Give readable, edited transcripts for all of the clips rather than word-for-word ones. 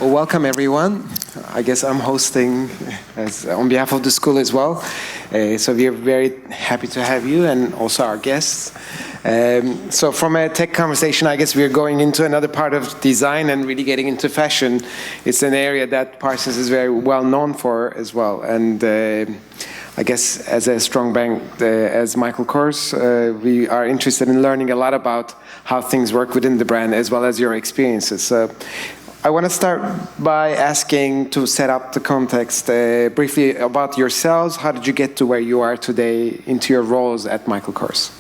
Well, welcome everyone. I guess I'm hosting on behalf of the school as well. So we are very happy to have you and also our guests. So from a tech conversation, I guess we're going into another part of design and really getting into fashion. It's an area that Parsons is very well known for as well. And I guess as a strong bank, as Michael Kors, we are interested in learning a lot about how things work within the brand as well as your experiences. I want to start by asking to set up the context briefly about yourselves. How did you get to where you are today into your roles at Michael Kors?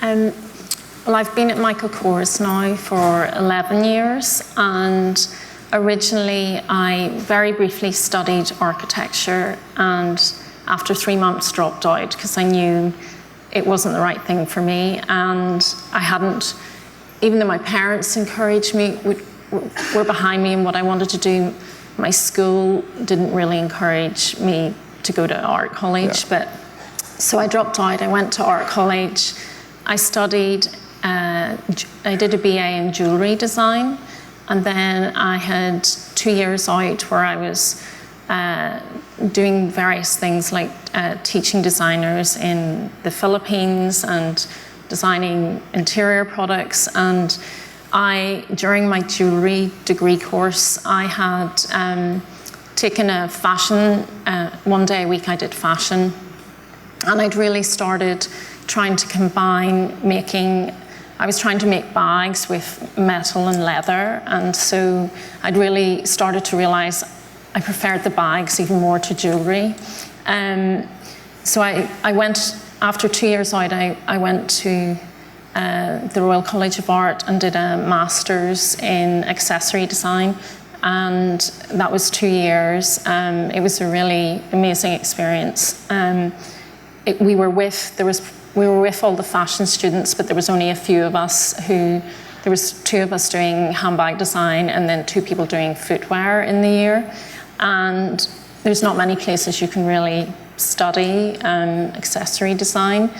Well, I've been at Michael Kors now for 11 years, and originally I very briefly studied architecture, and after 3 months dropped out because I knew it wasn't the right thing for me, and I hadn't, even though my parents encouraged me, were behind me in what I wanted to do, my school didn't really encourage me to go to art college, but so I dropped out. I went to art college. I studied, I did a BA in jewelry design, and then I had 2 years out where I was doing various things like teaching designers in the Philippines and designing interior products. And during my jewelry degree course, I had taken a fashion, 1 day a week I did fashion, and I'd really started trying to combine I was trying to make bags with metal and leather, and so I'd really started to realize I preferred the bags even more to jewelry. So I went, after 2 years out, I went to the Royal College of Art and did a master's in accessory design, and that was 2 years. It was a really amazing experience. We were with all the fashion students, but there was only a few of us there was 2 of us doing handbag design and then 2 people doing footwear in the year. And there's not many places you can really study accessory design.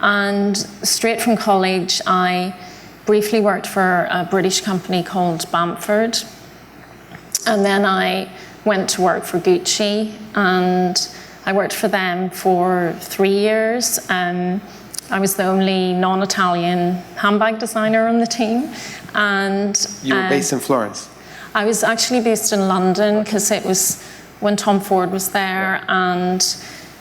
And straight from college, I briefly worked for a British company called Bamford. And then I went to work for Gucci, and I worked for them for 3 years. I was the only non-Italian handbag designer on the team. And you were based in Florence? I was actually based in London because it was when Tom Ford was there, and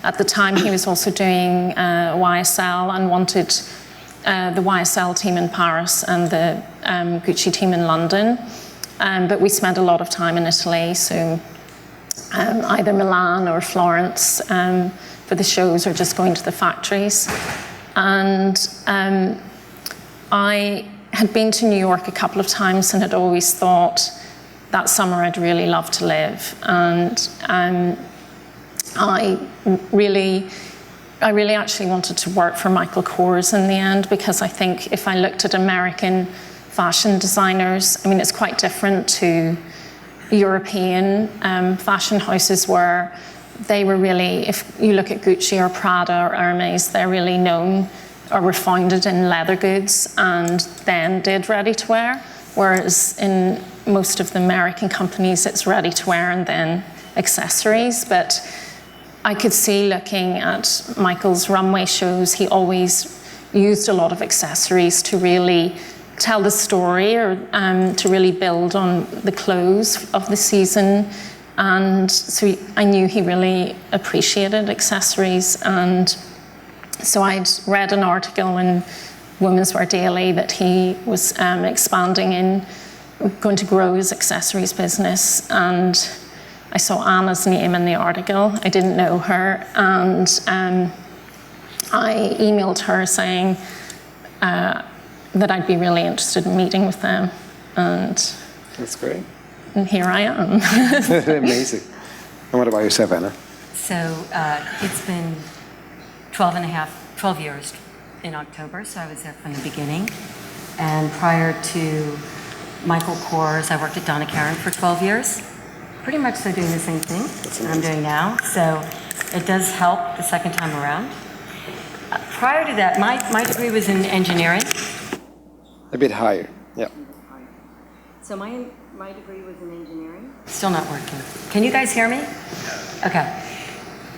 at the time he was also doing YSL and wanted the YSL team in Paris and the Gucci team in London. But we spent a lot of time in Italy, so either Milan or Florence for the shows or just going to the factories. And I had been to New York a couple of times and had always thought that summer I'd really love to live. And I really actually wanted to work for Michael Kors in the end, because I think if I looked at American fashion designers, I mean, it's quite different to European fashion houses where they were really, if you look at Gucci or Prada or Hermes, they're really known or were founded in leather goods and then did ready-to-wear, whereas in most of the American companies it's ready-to-wear and then accessories. But I could see, looking at Michael's runway shows, he always used a lot of accessories to really tell the story, or to really build on the clothes of the season. And so I knew he really appreciated accessories. And so I'd read an article in Women's Wear Daily that he was going to grow his accessories business. And I saw Anna's name in the article. I didn't know her. And I emailed her saying that I'd be really interested in meeting with them. And that's great. And here I am. Amazing. And what about yourself, Anna? So it's been 12 years in October, so I was there from the beginning. And prior to Michael Kors, I worked at Donna Karan for 12 years. Pretty much so doing the same thing that I'm doing now. So it does help the second time around. Prior to that, my degree was in engineering. A bit higher, yeah. So my My degree was in engineering. Still not working. Can you guys hear me? Okay.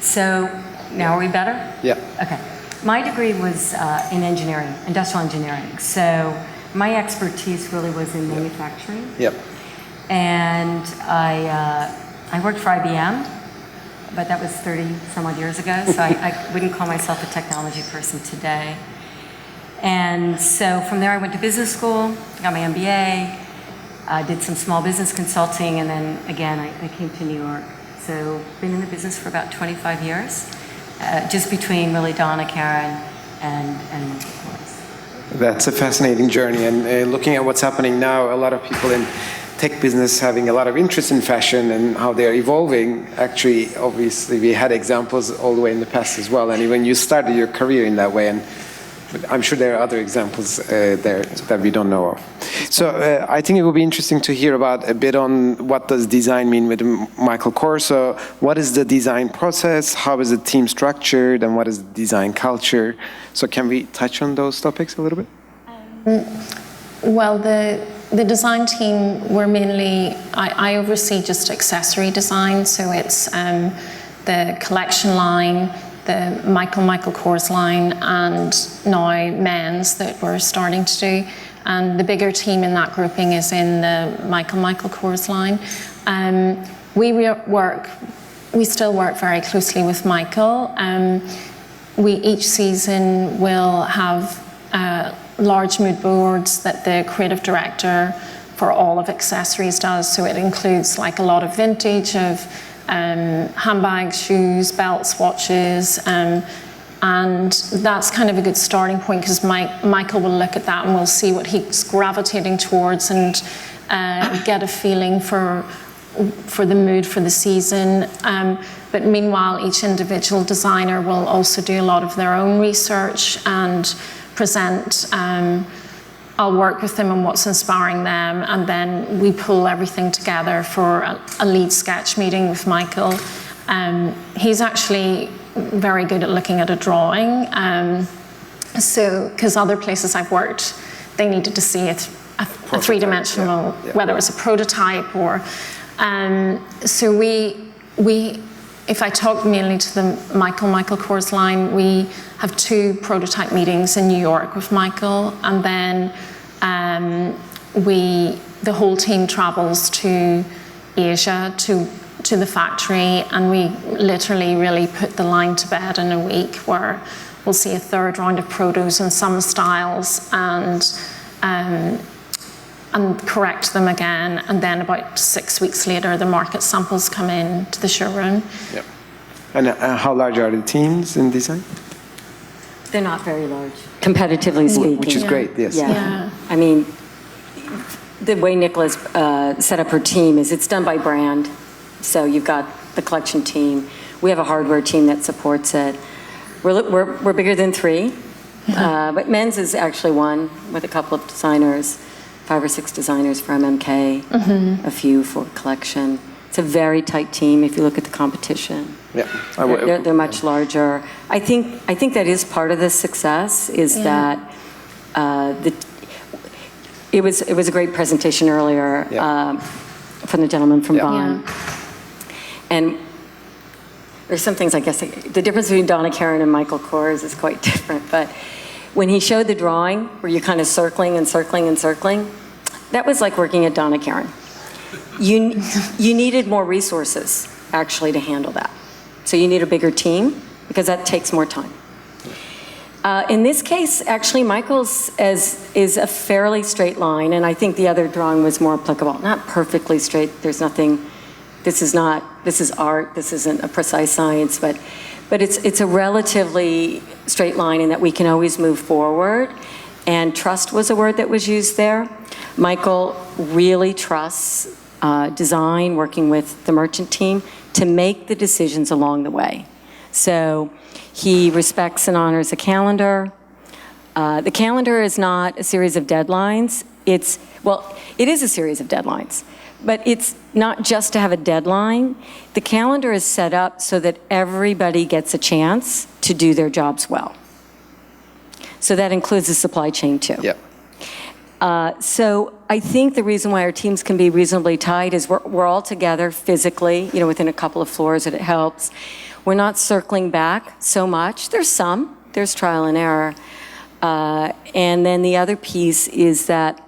So now are we better? Yeah. Okay. My degree was in engineering, industrial engineering. So my expertise really was in manufacturing. Yep. And I worked for IBM, but that was 30 some odd years ago. So I wouldn't call myself a technology person today. And so from there I went to business school, got my MBA, did some small business consulting, and then again I came to New York. So been in the business for about 25 years, just between really Donna Karan and Michael Kors. That's a fascinating journey, and looking at what's happening now, a lot of people in tech business having a lot of interest in fashion and how they're evolving. Actually, obviously, we had examples all the way in the past as well, and even you started your career in that way, and I'm sure there are other examples there that we don't know of. So I think it would be interesting to hear about a bit on what does design mean with Michael Kors. So what is the design process? How is the team structured? And what is the design culture? So can we touch on those topics a little bit? Well, the design team, we're mainly, I oversee just accessory design. So it's the collection line, the Michael Kors line, and now men's that we're starting to do. And the bigger team in that grouping is in the Michael Kors line. We still work very closely with Michael. Each season will have large mood boards that the creative director for all of accessories does. So it includes like a lot of vintage of handbags, shoes, belts, watches, and that's kind of a good starting point because Michael will look at that and we'll see what he's gravitating towards and get a feeling for the mood for the season. But meanwhile, each individual designer will also do a lot of their own research and present. I'll work with them on what's inspiring them, and then we pull everything together for a lead sketch meeting with Michael. He's actually very good at looking at a drawing. So, because other places I've worked, they needed to see a three-dimensional, whether it was a prototype or. So if I talk mainly to the Michael Kors line, we have 2 prototype meetings in New York with Michael, and then the whole team travels to Asia to the factory, and we literally really put the line to bed in a week where we'll see a 3rd round of protos and some styles and correct them again, and then about 6 weeks later the market samples come in to the showroom. Yeah. And how large are the teams in design? They're not very large, competitively speaking. Which is great, yes. Yeah. I mean, the way Nicola's set up her team is it's done by brand. So you've got the collection team. We have a hardware team that supports it. We're bigger than 3, but men's is actually 1 with a couple of designers, 5 or 6 designers for MMK, a few for collection. It's a very tight team if you look at the competition. Yeah, they're much larger. I think that is part of the success is that it was a great presentation earlier from the gentleman from Bonn. And there's some things, I guess, the difference between Donna Karan and Michael Kors is quite different. But when he showed the drawing where you're kind of circling and circling and circling, that was like working at Donna Karan. You needed more resources, actually, to handle that. So you need a bigger team because that takes more time. In this case, actually, Michael's is a fairly straight line, and I think the other drawing was more applicable. Not perfectly straight. There's nothing. This is art. This isn't a precise science, but it's a relatively straight line in that we can always move forward. And trust was a word that was used there. Michael really trusts design, working with the merchant team to make the decisions along the way. So he respects and honors a calendar. The calendar is not a series of deadlines. It is a series of deadlines, but it's not just to have a deadline. The calendar is set up so that everybody gets a chance to do their jobs well. So that includes the supply chain too. Yep. So I think the reason why our teams can be reasonably tight is we're all together physically, within a couple of floors, and it helps. We're not circling back so much. There's trial and error. And then the other piece is that,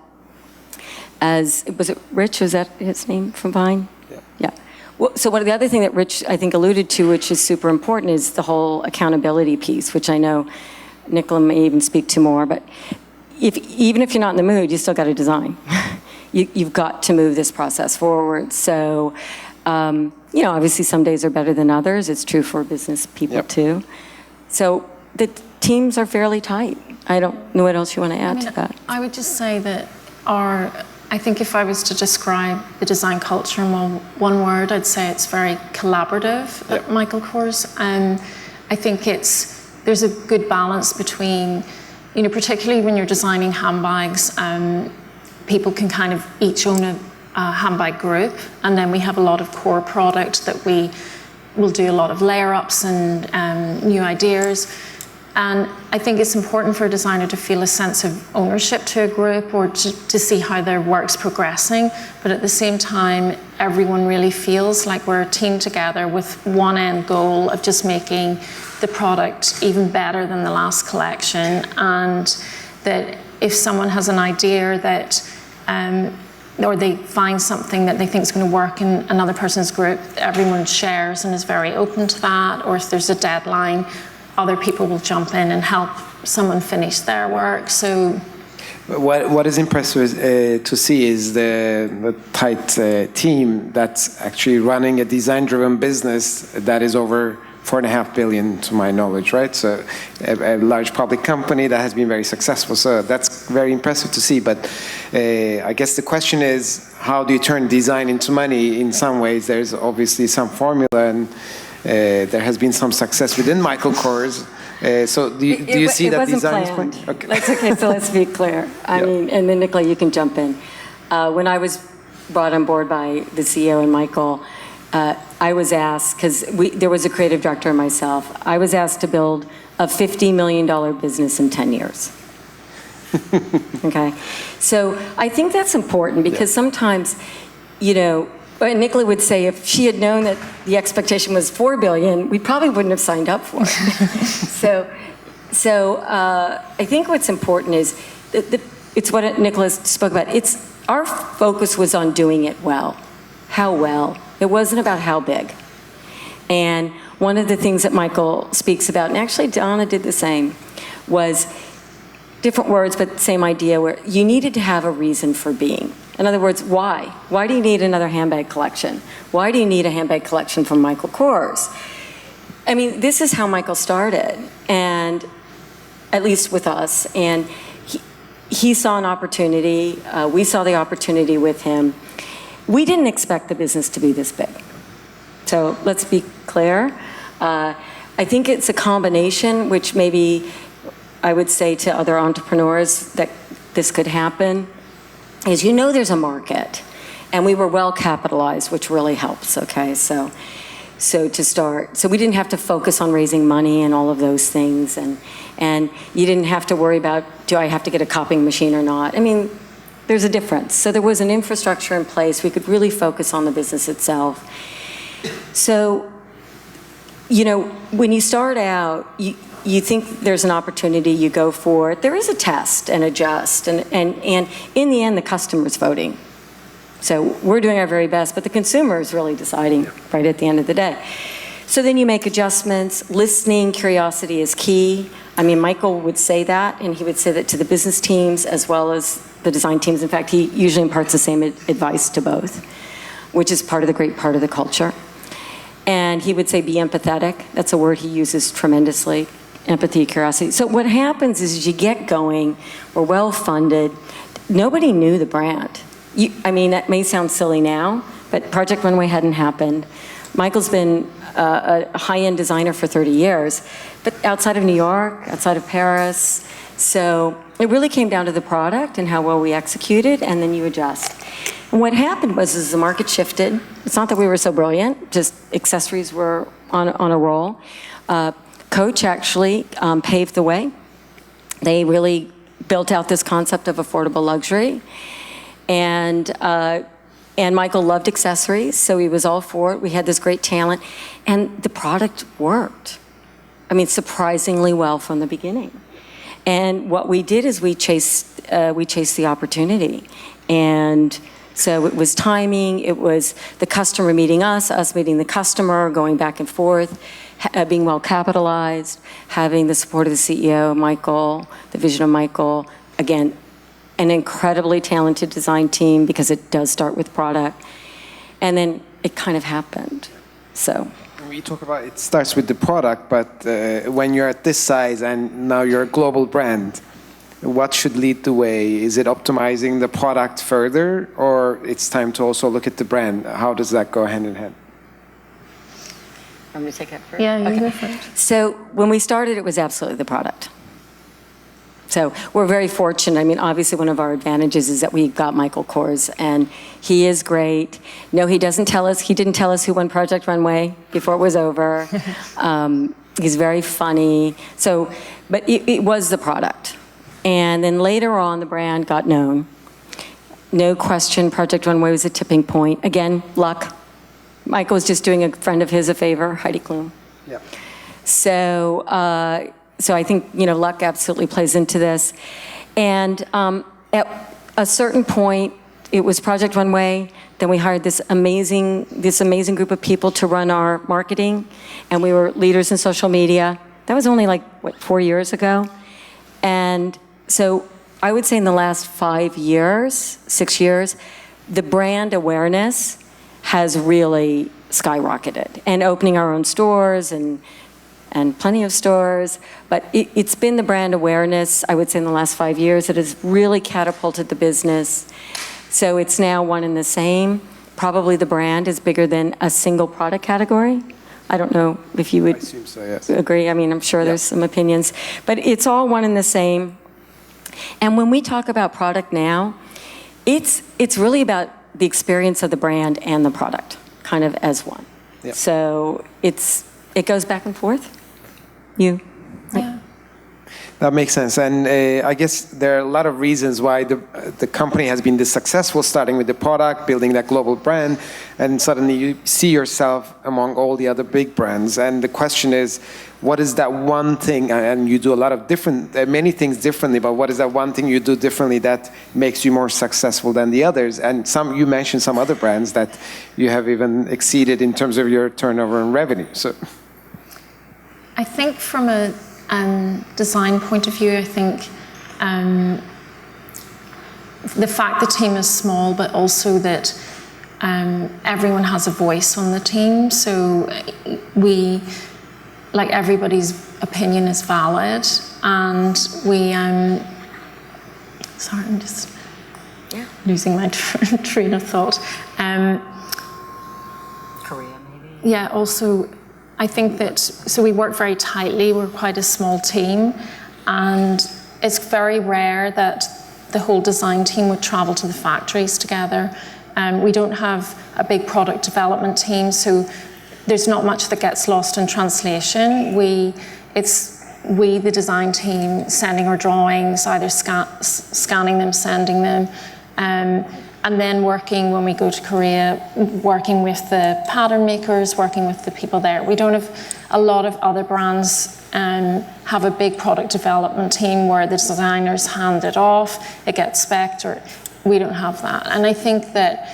was it Rich, was that his name from Vine? Yeah. Well, so the other thing that Rich, I think, alluded to, which is super important, is the whole accountability piece, which I know Nicola may even speak to more, but even if you're not in the mood, you still got to design. You've got to move this process forward. So, obviously some days are better than others. It's true for business people too. So the teams are fairly tight. I don't know what else you want to add to that. I would just say that I think if I was to describe the design culture in one word, I'd say it's very collaborative at Michael Kors. I think there's a good balance between, particularly when you're designing handbags, people can kind of each own a handbag group, and then we have a lot of core product that we will do a lot of layer-ups and new ideas. And I think it's important for a designer to feel a sense of ownership to a group, or to see how their work's progressing. But at the same time, everyone really feels like we're a team together with one end goal of just making the product even better than the last collection. And that if someone has an idea that, or they find something that they think is going to work in another person's group, everyone shares and is very open to that. Or if there's a deadline, other people will jump in and help someone finish their work. So, what is impressive to see is the tight team that's actually running a design-driven business that is over $4.5 billion, to my knowledge, right? So, a large public company that has been very successful. So that's very impressive to see. But I guess the question is, how do you turn design into money? In some ways, there's obviously some formula, and there has been some success within Michael Kors. So do you see that design is planned? Okay. That's okay, so let's be clear. I mean, and then Nicola, you can jump in. When I was brought on board by the CEO and Michael, I was asked, because there was a creative director and myself, I was asked to build a $50 million business in 10 years. Okay? So I think that's important, because sometimes, but Nicola would say if she had known that the expectation was $4 billion, we probably wouldn't have signed up for it. So I think what's important is it's what Nicola spoke about. Our focus was on doing it well. How well? It wasn't about how big. And one of the things that Michael speaks about, and actually Donna did the same, was different words but same idea, where you needed to have a reason for being. In other words, why? Why do you need another handbag collection? Why do you need a handbag collection from Michael Kors? I mean, this is how Michael started, and at least with us. And he saw an opportunity. We saw the opportunity with him. We didn't expect the business to be this big. So let's be clear. I think it's a combination, which maybe I would say to other entrepreneurs that this could happen, is there's a market, and we were well capitalized, which really helps, okay? So to start, so we didn't have to focus on raising money and all of those things, and you didn't have to worry about, do I have to get a copying machine or not? I mean, there's a difference. So there was an infrastructure in place. We could really focus on the business itself. So, when you start out, you think there's an opportunity, you go for it. There is a test and adjust, and in the end, the customer's voting. So we're doing our very best, but the consumer is really deciding right at the end of the day. So then you make adjustments. Listening, curiosity is key. I mean, Michael would say that, and he would say that to the business teams as well as the design teams. In fact, he usually imparts the same advice to both, which is part of the great part of the culture. And he would say, be empathetic. That's a word he uses tremendously. Empathy, curiosity. So what happens is you get going, we're well-funded. Nobody knew the brand. I mean, that may sound silly now, but Project Runway hadn't happened. Michael's been a high-end designer for 30 years, but outside of New York, outside of Paris. So it really came down to the product and how well we executed, and then you adjust. And what happened was the market shifted. It's not that we were so brilliant, just accessories were on a roll. Coach actually paved the way. They really built out this concept of affordable luxury. And Michael loved accessories, so he was all for it. We had this great talent, and the product worked. I mean, surprisingly well from the beginning. And what we did is we chased the opportunity. And so it was timing, it was the customer meeting us meeting the customer, going back and forth, being well capitalized, having the support of the CEO, Michael, the vision of Michael. Again, an incredibly talented design team, because it does start with product. And then it kind of happened, so. We talk about it starts with the product, but when you're at this size and now you're a global brand, what should lead the way? Is it optimizing the product further, or it's time to also look at the brand? How does that go hand in hand? I'm going to take that first. Yeah, you go first. So when we started, it was absolutely the product. So we're very fortunate. I mean, obviously one of our advantages is that we got Michael Kors, and he is great. No, he didn't tell us who won Project Runway before it was over. He's very funny. So, but it was the product. And then later on, the brand got known. No question, Project Runway was a tipping point. Again, luck. Michael was just doing a friend of his a favor, Heidi Klum. Yeah. So I think, luck absolutely plays into this. And at a certain point, it was Project Runway. Then we hired this amazing group of people to run our marketing, and we were leaders in social media. That was only 4 years ago? And so I would say in the last 5 years, 6 years, the brand awareness has really skyrocketed. And opening our own stores and plenty of stores, but it's been the brand awareness, I would say, in the last 5 years that has really catapulted the business. So it's now one and the same. Probably the brand is bigger than a single product category. I don't know if you would I assume so, yes. agree. I mean, I'm sure there's some opinions, but it's all one and the same. And when we talk about product now, it's really about the experience of the brand and the product, kind of as one. Yeah. So it goes back and forth. You. Yeah. That makes sense. And I guess there are a lot of reasons why the company has been this successful, starting with the product, building that global brand, and suddenly you see yourself among all the other big brands. And the question is, what is that one thing, and you do a lot of many things differently, but what is that one thing you do differently that makes you more successful than the others? And you mentioned some other brands that you have even exceeded in terms of your turnover and revenue. So, I think from a design point of view, I think the fact the team is small, but also that everyone has a voice on the team. So everybody's opinion is valid, and we, sorry, I'm just losing my train of thought. Korea, maybe? Yeah, also, I think that, so we work very tightly, we're quite a small team, and it's very rare that the whole design team would travel to the factories together. We don't have a big product development team, so there's not much that gets lost in translation. It's we, the design team, sending our drawings, either scanning them, sending them, and then working, when we go to Korea, working with the pattern makers, working with the people there. We don't have a lot of other brands have a big product development team where the designers hand it off, it gets spec'd, or we don't have that. And I think that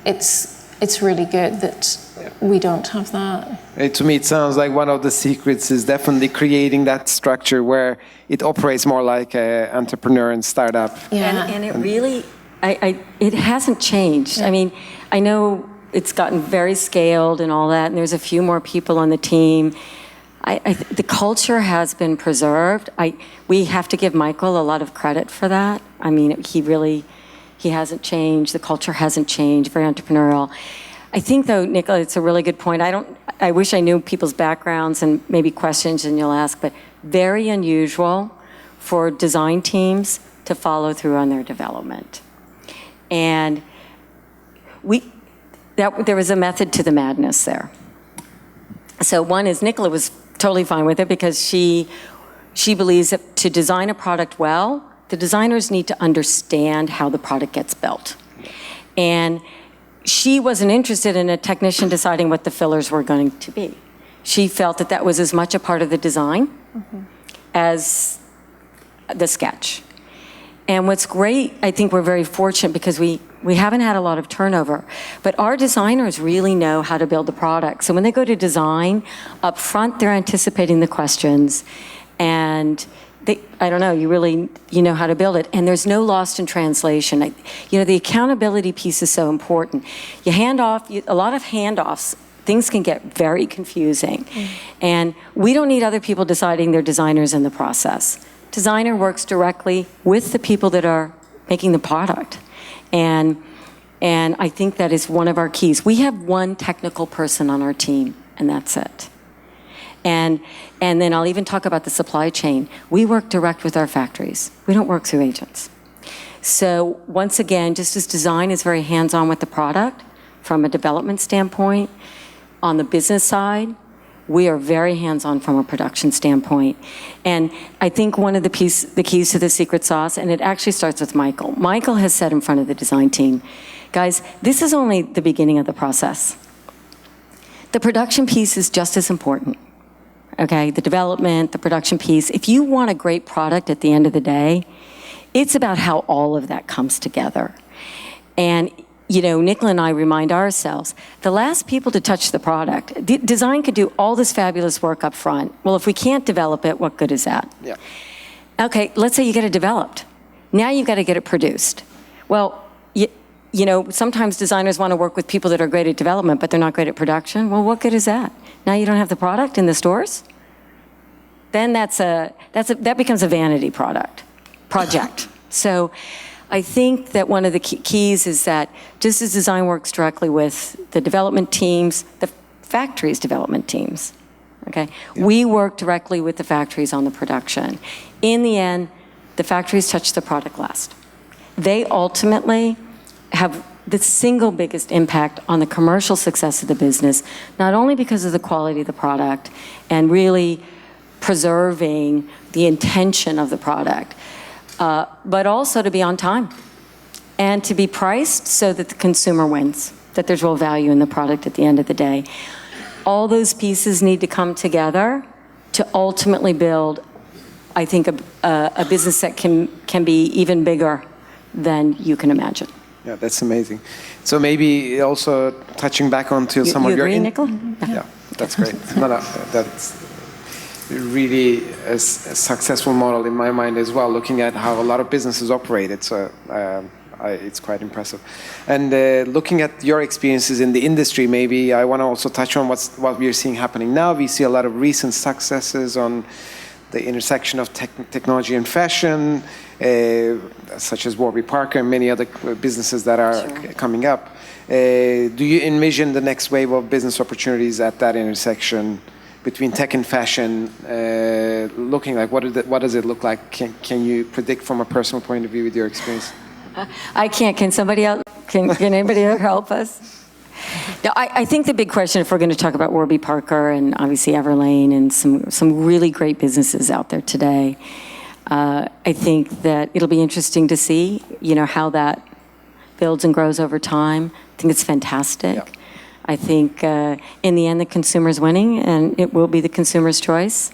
it's really good that we don't have that. To me, it sounds like one of the secrets is definitely creating that structure where it operates more like an entrepreneur and startup. Yeah. And it really, it hasn't changed. Yeah. I mean, I know it's gotten very scaled and all that, and there's a few more people on the team. The culture has been preserved. We have to give Michael a lot of credit for that. I mean, he hasn't changed. The culture hasn't changed. Very entrepreneurial. I think, though, Nicola, it's a really good point. I wish I knew people's backgrounds and maybe questions, and you'll ask, but very unusual for design teams to follow through on their development. And there was a method to the madness there. So one is Nicola was totally fine with it because she believes that to design a product well, the designers need to understand how the product gets built. And she wasn't interested in a technician deciding what the fillers were going to be. She felt that that was as much a part of the design as the sketch. And what's great, I think we're very fortunate because we haven't had a lot of turnover, but our designers really know how to build the product. So when they go to design, up front, they're anticipating the questions, and I don't know, you know how to build it, and there's no lost in translation. The accountability piece is so important. You hand off, a lot of handoffs, things can get very confusing. And we don't need other people deciding they're designers in the process. Designer works directly with the people that are making the product. And I think that is one of our keys. We have one technical person on our team, and that's it. And then I'll even talk about the supply chain. We work direct with our factories. We don't work through agents. So once again, just as design is very hands-on with the product from a development standpoint, on the business side, we are very hands-on from a production standpoint. And I think one of the keys to the secret sauce, and it actually starts with Michael. Michael has said in front of the design team, guys, this is only the beginning of the process. The production piece is just as important, okay? The development, the production piece. If you want a great product at the end of the day, it's about how all of that comes together. And Nicola and I remind ourselves, the last people to touch the product, design could do all this fabulous work up front. Well, if we can't develop it, what good is that? Yeah. Okay, let's say you get it developed. Now you've got to get it produced. Well, sometimes designers want to work with people that are great at development, but they're not great at production. Well, what good is that? Now you don't have the product in the stores? Then that becomes a vanity project. So I think that one of the keys is that just as design works directly with the development teams, the factory's development teams, okay? Yeah. We work directly with the factories on the production. In the end, the factories touch the product last. They ultimately have the single biggest impact on the commercial success of the business, not only because of the quality of the product and really preserving the intention of the product, but also to be on time and to be priced so that the consumer wins, that there's real value in the product at the end of the day. All those pieces need to come together to ultimately build, I think, a business that can be even bigger than you can imagine. Yeah, that's amazing. So maybe also touching back onto some of your... You agree, Nicola? Yeah, that's great. That's really a successful model in my mind as well, looking at how a lot of businesses operate it. So it's quite impressive. And looking at your experiences in the industry, maybe I want to also touch on what we're seeing happening now. We see a lot of recent successes on the intersection of technology and fashion, such as Warby Parker and many other businesses that are coming up. Do you envision the next wave of business opportunities at that intersection between tech and fashion, looking like what does it look like? Can you predict from a personal point of view with your experience? I can't. Can somebody else? Can anybody else help us? No, I think the big question, if we're going to talk about Warby Parker and obviously Everlane and some really great businesses out there today, I think that it'll be interesting to see, how that builds and grows over time. I think it's fantastic. Yeah. I think in the end, the consumer's winning, and it will be the consumer's choice.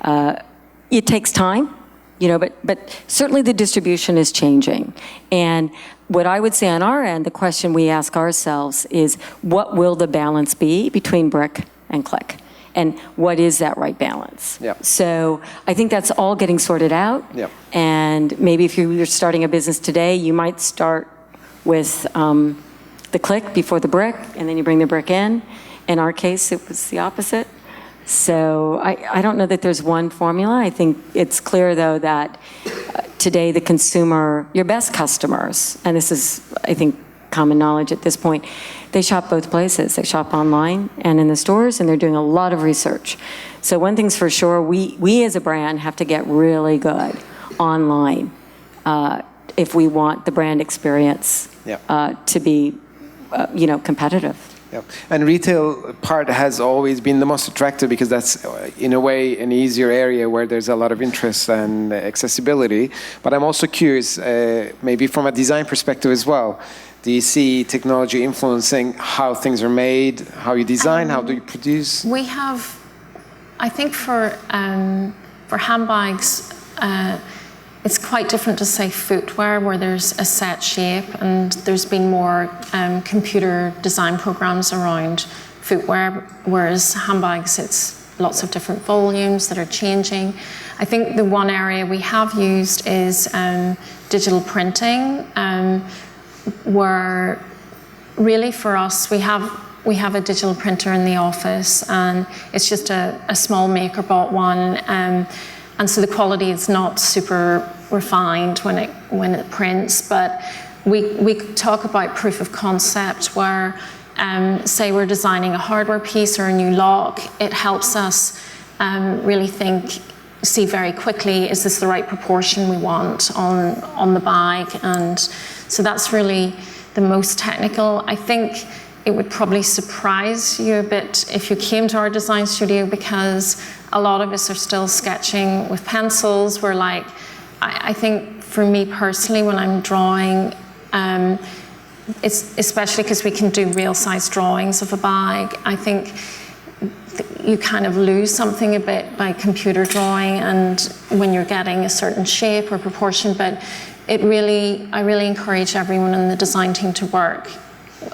It takes time, but certainly the distribution is changing. And what I would say on our end, the question we ask ourselves is, what will the balance be between brick and click? And what is that right balance? Yep. So I think that's all getting sorted out. Yep. And maybe if you're starting a business today, you might start with the click before the brick, and then you bring the brick in. In our case, it was the opposite. So I don't know that there's one formula. I think it's clear, though, that today the consumer, your best customers, and this is, I think, common knowledge at this point, they shop both places. They shop online and in the stores, and they're doing a lot of research. So one thing's for sure, we as a brand have to get really good online if we want the brand experience to be competitive. Yeah. And retail part has always been the most attractive because that's, in a way, an easier area where there's a lot of interest and accessibility. But I'm also curious, maybe from a design perspective as well, do you see technology influencing how things are made, how you design, how do you produce? We have, I think for handbags, it's quite different to say footwear where there's a set shape, and there's been more computer design programs around footwear, whereas handbags, it's lots of different volumes that are changing. I think the one area we have used is digital printing, where really for us, we have a digital printer in the office, and it's just a small maker bought one, and so the quality is not super refined when it prints. But we talk about proof of concept, where say we're designing a hardware piece or a new lock, it helps us really see very quickly, is this the right proportion we want on the bag? And so that's really the most technical. I think it would probably surprise you a bit if you came to our design studio, because a lot of us are still sketching with pencils. We're like, I think for me personally, when I'm drawing, it's especially because we can do real size drawings of a bag, I think you kind of lose something a bit by computer drawing and when you're getting a certain shape or proportion. But I really encourage everyone in the design team to work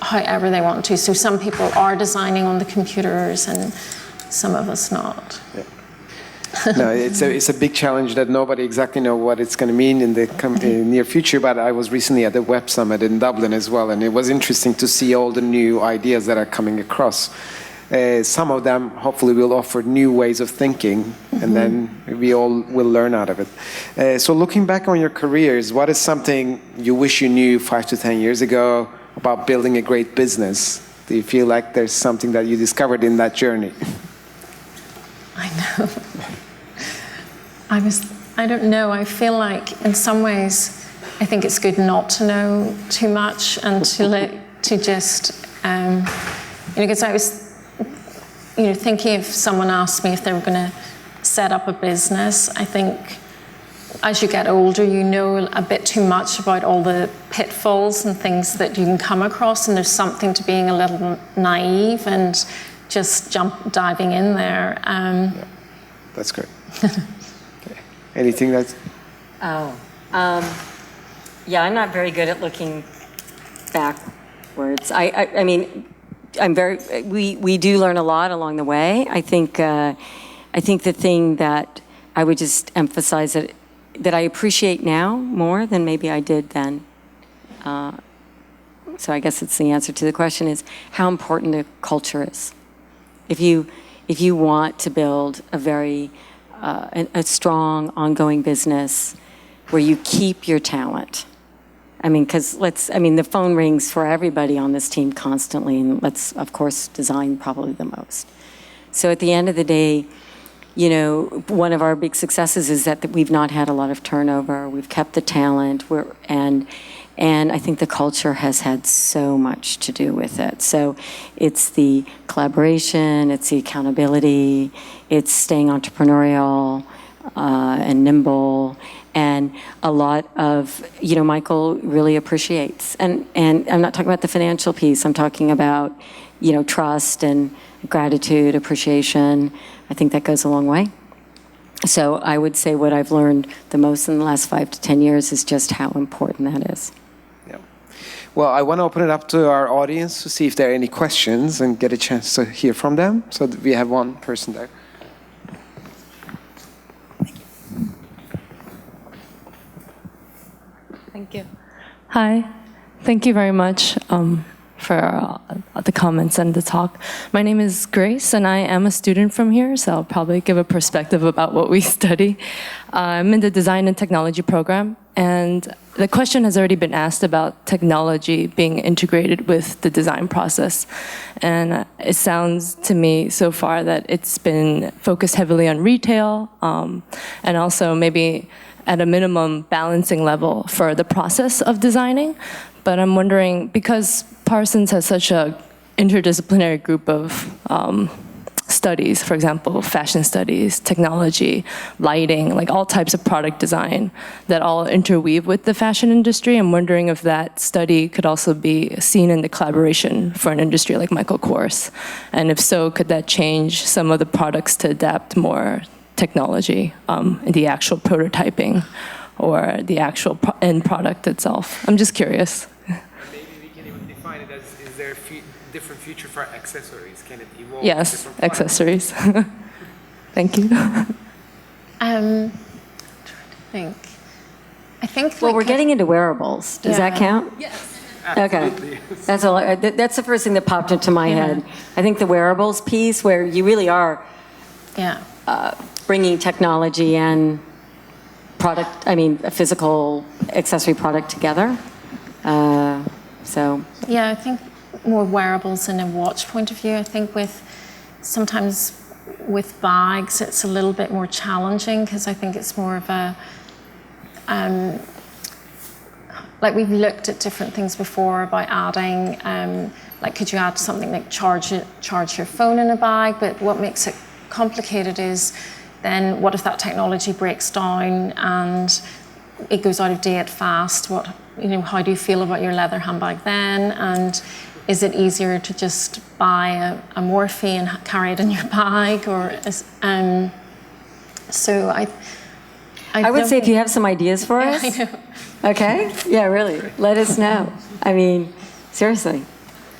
however they want to. So some people are designing on the computers and some of us not. Yeah. No, it's a big challenge that nobody exactly know what it's going to mean in the near future. But I was recently at the Web Summit in Dublin as well, and it was interesting to see all the new ideas that are coming across. Some of them hopefully will offer new ways of thinking, and then we all will learn out of it. So looking back on your careers, what is something you wish you knew 5 to 10 years ago about building a great business? Do you feel like there's something that you discovered in that journey? I know. I don't know. I feel like in some ways, I think it's good not to know too much and to just, because I was, thinking if someone asked me if they were going to set up a business, I think as you get older, you know a bit too much about all the pitfalls and things that you can come across, and there's something to being a little naive and just diving in there. Yeah, that's great. Okay. Anything that's... Yeah, I'm not very good at looking backwards. I mean, we do learn a lot along the way. I think the thing that I would just emphasize that I appreciate now more than maybe I did then. So I guess it's the answer to the question is how important the culture is. If you want to build a strong ongoing business where you keep your talent. I mean, the phone rings for everybody on this team constantly, and let's, of course, design probably the most. So at the end of the day, one of our big successes is that we've not had a lot of turnover. We've kept the talent, and I think the culture has had so much to do with it. So it's the collaboration, it's the accountability, it's staying entrepreneurial and nimble. And a lot of, Michael really appreciates. And I'm not talking about the financial piece. I'm talking about, trust and gratitude, appreciation. I think that goes a long way. So I would say what I've learned the most in the last 5 to 10 years is just how important that is. Yeah. Well, I want to open it up to our audience to see if there are any questions and get a chance to hear from them. So we have one person there. Thank you. Hi. Thank you very much for the comments and the talk. My name is Grace, and I am a student from here, so I'll probably give a perspective about what we study. I'm in the Design and Technology program, and the question has already been asked about technology being integrated with the design process. And it sounds to me so far that it's been focused heavily on retail, and also maybe at a minimum balancing level for the process of designing. But I'm wondering, because Parsons has such a interdisciplinary group of studies, for example, fashion studies, technology, lighting, like all types of product design that all interweave with the fashion industry. I'm wondering if that study could also be seen in the collaboration for an industry like Michael Kors. And if so, could that change some of the products to adapt more technology in the actual prototyping or the actual end product itself? I'm just curious. Maybe we can even define it as, is there a different future for accessories? Can it evolve? Yes, accessories. Thank you. Trying to think. I think. Well, we're getting into wearables. Does that count? Yes. Okay. That's the first thing that popped into my head. I think the wearables piece, where you really are Yeah. bringing technology and product, a physical accessory product together. So. Yeah, I think more wearables in a watch point of view. I think sometimes with bags, it's a little bit more challenging because I think it's more of a, like we've looked at different things before about adding, like could you add something like charge your phone in a bag, but what makes it complicated is then what if that technology breaks down and it goes out of date fast? How do you feel about your leather handbag then? And is it easier to just buy a Morphe and carry it in your bag, or so I would say if you have some ideas for us. I know. Okay? Yeah, really. Let us know. Seriously.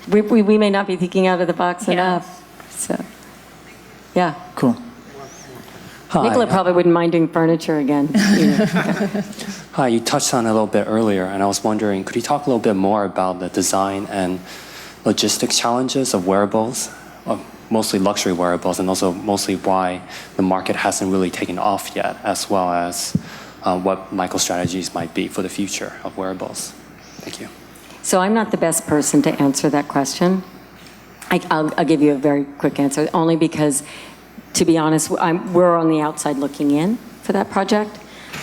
We may not be thinking out of the box enough. So, yeah. Cool. Hi. Nicola probably wouldn't mind doing furniture again. Hi, you touched on it a little bit earlier, and I was wondering, could you talk a little bit more about the design and logistics challenges of wearables, mostly luxury wearables, and also mostly why the market hasn't really taken off yet, as well as what Michael's strategies might be for the future of wearables? Thank you. So I'm not the best person to answer that question. I'll give you a very quick answer, only because, to be honest, we're on the outside looking in for that project.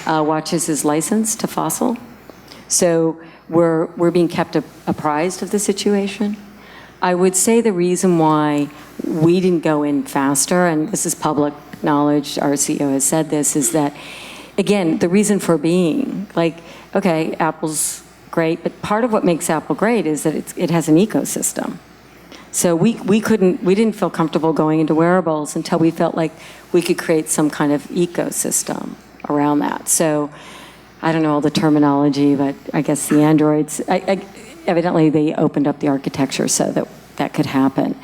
Watches is licensed to Fossil. So we're being kept apprised of the situation. I would say the reason why we didn't go in faster, and this is public knowledge, our CEO has said this, is that, again, the reason for being, okay, Apple's great, but part of what makes Apple great is that it has an ecosystem. So we didn't feel comfortable going into wearables until we felt like we could create some kind of ecosystem around that. So I don't know all the terminology, but I guess the Androids, evidently they opened up the architecture so that could happen.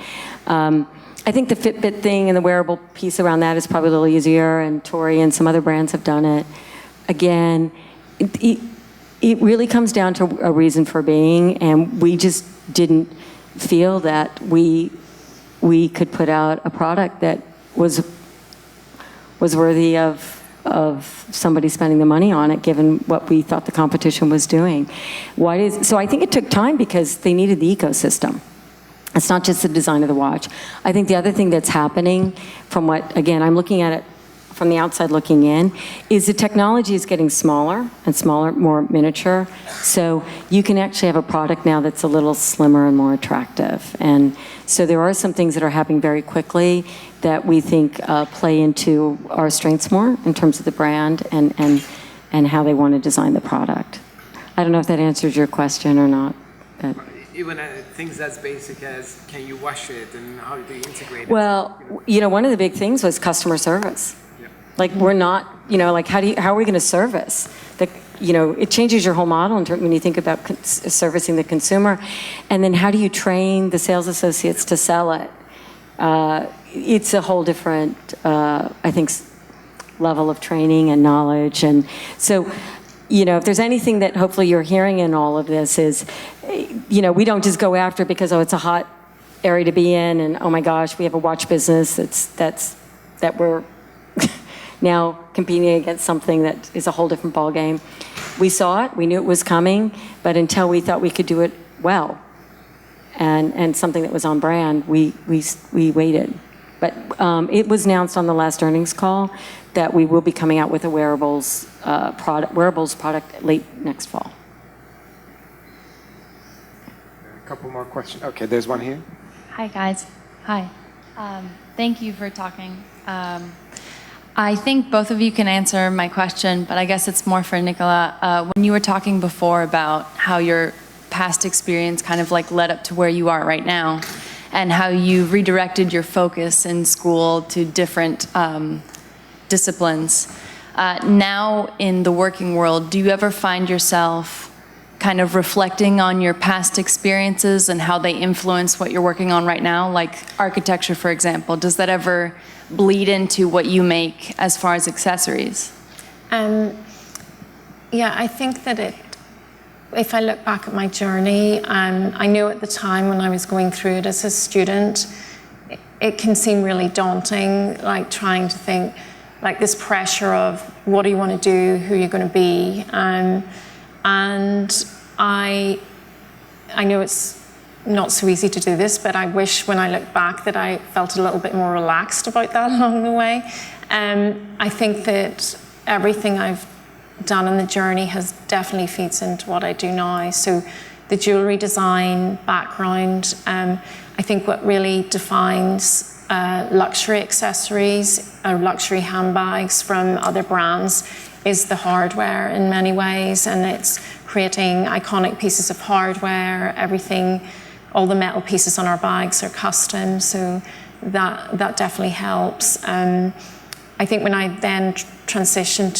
I think the Fitbit thing and the wearable piece around that is probably a little easier, and Tory and some other brands have done it. Again, it really comes down to a reason for being, and we just didn't feel that we could put out a product that was worthy of somebody spending the money on it, given what we thought the competition was doing. So I think it took time because they needed the ecosystem. It's not just the design of the watch. I think the other thing that's happening from again, I'm looking at it from the outside looking in, is the technology is getting smaller and smaller, more miniature. So you can actually have a product now that's a little slimmer and more attractive. And so there are some things that are happening very quickly that we think play into our strengths more in terms of the brand and how they want to design the product. I don't know if that answers your question or not. But. Even things as basic as, can you wash it and how do you integrate it? Well, one of the big things was customer service. We're not, how are we going to service? It changes your whole model when you think about servicing the consumer. And then how do you train the sales associates to sell it? It's a whole different, I think, level of training and knowledge. And so, if there's anything that hopefully you're hearing in all of this is, we don't just go after it because, it's a hot area to be in, and oh my gosh, we have a watch business that we're now competing against something that is a whole different ballgame. We saw it, we knew it was coming, but until we thought we could do it well and something that was on brand, we waited. But it was announced on the last earnings call that we will be coming out with a wearables product late next fall. A couple more questions. Okay, there's one here. Hi, guys. Hi. Thank you for talking. I think both of you can answer my question, but I guess it's more for Nicola. When you were talking before about how your past experience kind of like led up to where you are right now, and how you redirected your focus in school to different disciplines. Now in the working world, do you ever find yourself kind of reflecting on your past experiences and how they influence what you're working on right now? Like architecture, for example, does that ever bleed into what you make as far as accessories? Yeah, I think that if I look back at my journey, I knew at the time when I was going through it as a student, it can seem really daunting, like trying to think, like this pressure of what do you want to do, who you're going to be, and I know it's not so easy to do this, but I wish when I look back that I felt a little bit more relaxed about that along the way. I think that everything I've done in the journey has definitely feeds into what I do now. So the jewelry design background, I think what really defines luxury accessories or luxury handbags from other brands is the hardware in many ways, and it's creating iconic pieces of hardware. Everything, all the metal pieces on our bags are custom, so that definitely helps. I think when I then transitioned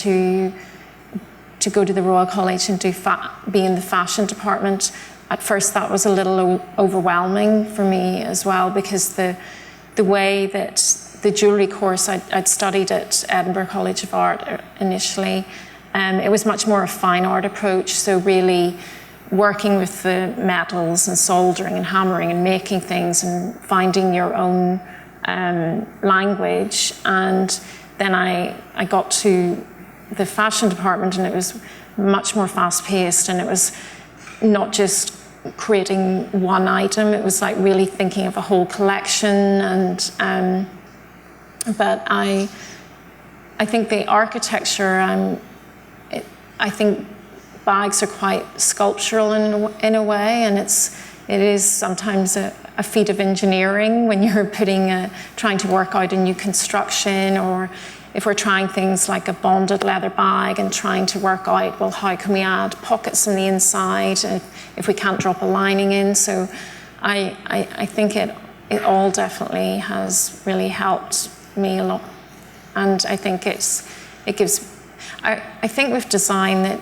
to go to the Royal College and be in the fashion department, at first that was a little overwhelming for me as well, because the way that the jewellery course I'd studied at Edinburgh College of Art initially, it was much more a fine art approach, so really working with the metals and soldering and hammering and making things and finding your own language. And then I got to the fashion department, and it was much more fast-paced, and it was not just creating one item, it was like really thinking of a whole collection. And but I think the architecture, I think bags are quite sculptural in a way, and it is sometimes a feat of engineering when you're trying to work out a new construction, or if we're trying things like a bonded leather bag and trying to work out, well, how can we add pockets on the inside if we can't drop a lining in? So I think it all definitely has really helped me a lot. And I think it gives, I think with design that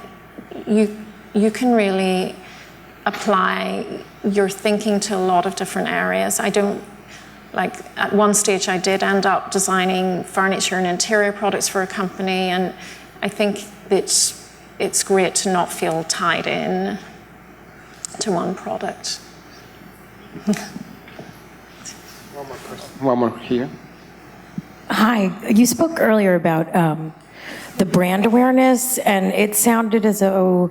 you can really apply your thinking to a lot of different areas. Like at one stage I did end up designing furniture and interior products for a company, and I think that it's great to not feel tied in to one product. One more question. One more here. Hi, you spoke earlier about the brand awareness, and it sounded as though,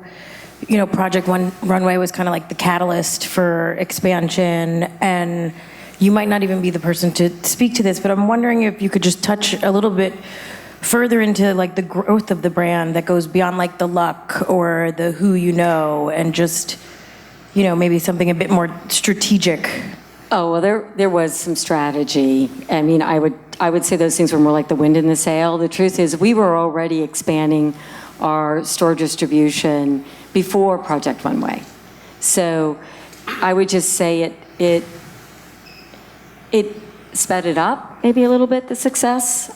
Project Runway was kind of like the catalyst for expansion, and you might not even be the person to speak to this, but I'm wondering if you could just touch a little bit further into like the growth of the brand that goes beyond like the luck or the who and just, maybe something a bit more strategic. Oh, well, there was some strategy. I mean, I would say those things were more like the wind in the sail. The truth is we were already expanding our store distribution before Project Runway. So I would just say it sped it up maybe a little bit, the success.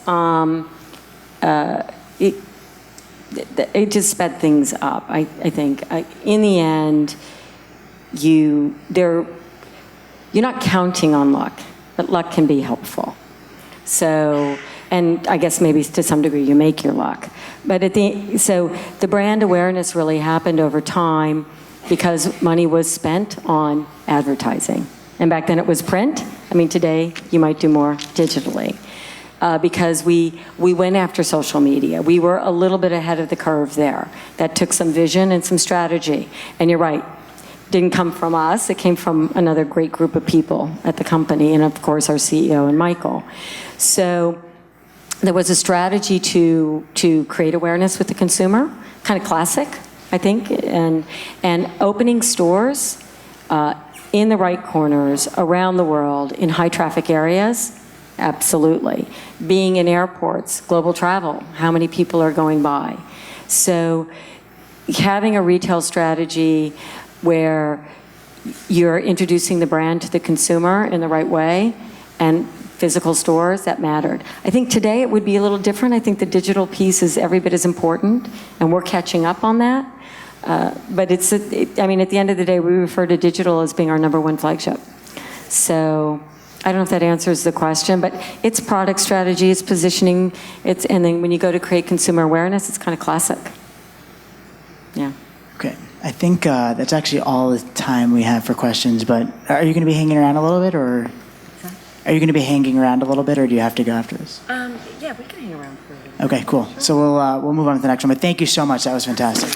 It just sped things up, I think. In the end, you're not counting on luck, but luck can be helpful. So, and I guess maybe to some degree you make your luck. But so the brand awareness really happened over time because money was spent on advertising. And back then it was print. I mean, today you might do more digitally. Because we went after social media. We were a little bit ahead of the curve there. That took some vision and some strategy. And you're right, didn't come from us. It came from another great group of people at the company, and of course our CEO and Michael. So there was a strategy to create awareness with the consumer, kind of classic, I think, and opening stores in the right corners, around the world, in high traffic areas? Absolutely. Being in airports, global travel, how many people are going by? So having a retail strategy where you're introducing the brand to the consumer in the right way, and physical stores, that mattered. I think today it would be a little different. I think the digital piece is every bit as important, and we're catching up on that. But I mean, at the end of the day, we refer to digital as being our #1 flagship. So I don't know if that answers the question, but it's product strategy, it's positioning, and then when you go to create consumer awareness, it's kind of classic. Yeah. Okay, I think that's actually all the time we have for questions, but are you going to be hanging around a little bit, or are you going to be hanging around a little bit, or do you have to go after this? Yeah, we can hang around for a bit. Okay, cool. So we'll move on to the next one, but thank you so much. That was fantastic.